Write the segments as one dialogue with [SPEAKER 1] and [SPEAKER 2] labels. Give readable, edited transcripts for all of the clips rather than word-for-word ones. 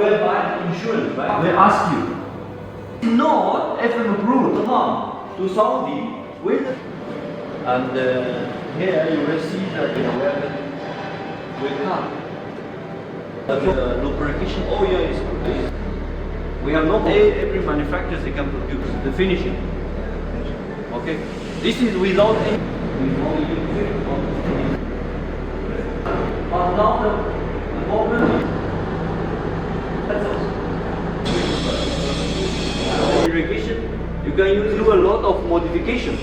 [SPEAKER 1] will buy the insurance, right? They ask you, no, FM approved, come to Saudi with, and here you will see that we come. The lubrication oil is we have not every manufacturer they can produce the finishing. Okay, this is without any. But now the problem is irrigation. You can do a lot of modification.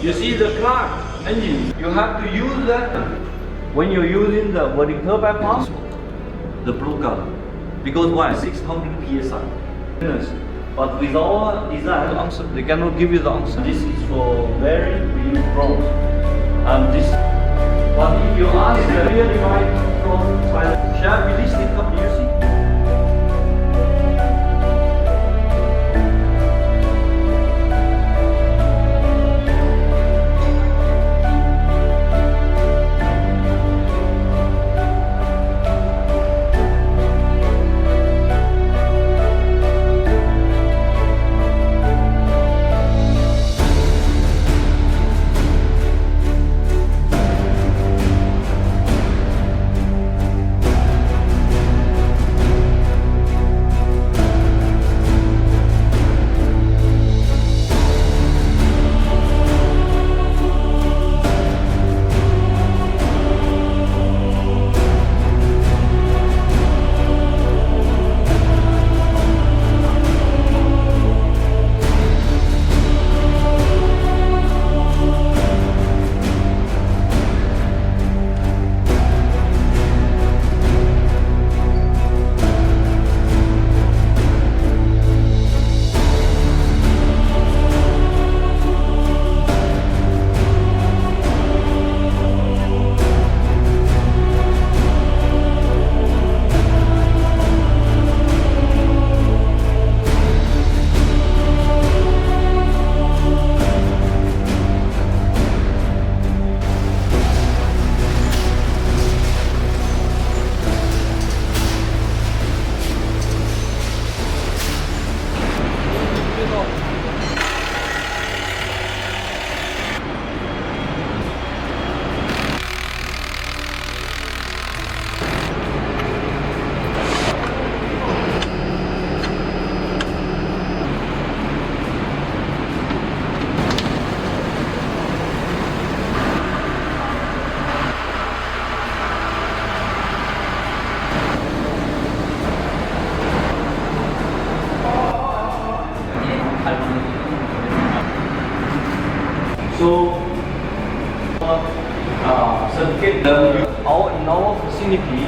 [SPEAKER 1] You see the Clark engine. You have to use that when you're using the wind turbine pump. The blue color, because why? 600 psi. But with our design, answer, they cannot give you the answer. This is for very big problems. And this, but if you ask the real right from China, shall we list it up? You see? So, certificate in our vicinity.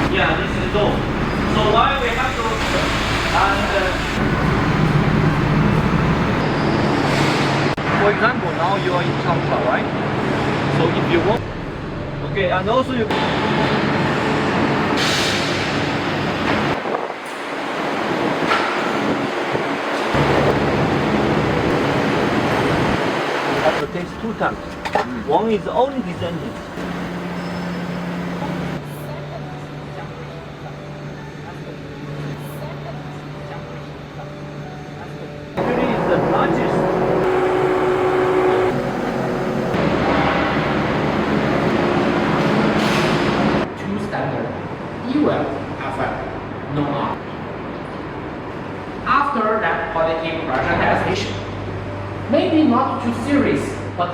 [SPEAKER 1] Yeah, this is dome. So why we have to for example, now you are in Changsha, right? So if you want, okay, and also you. Takes 2 times. One is only this engine. Actually, it's the largest.
[SPEAKER 2] Two standard, E-well, FM, no R. After that quality pressure test, maybe not too serious, but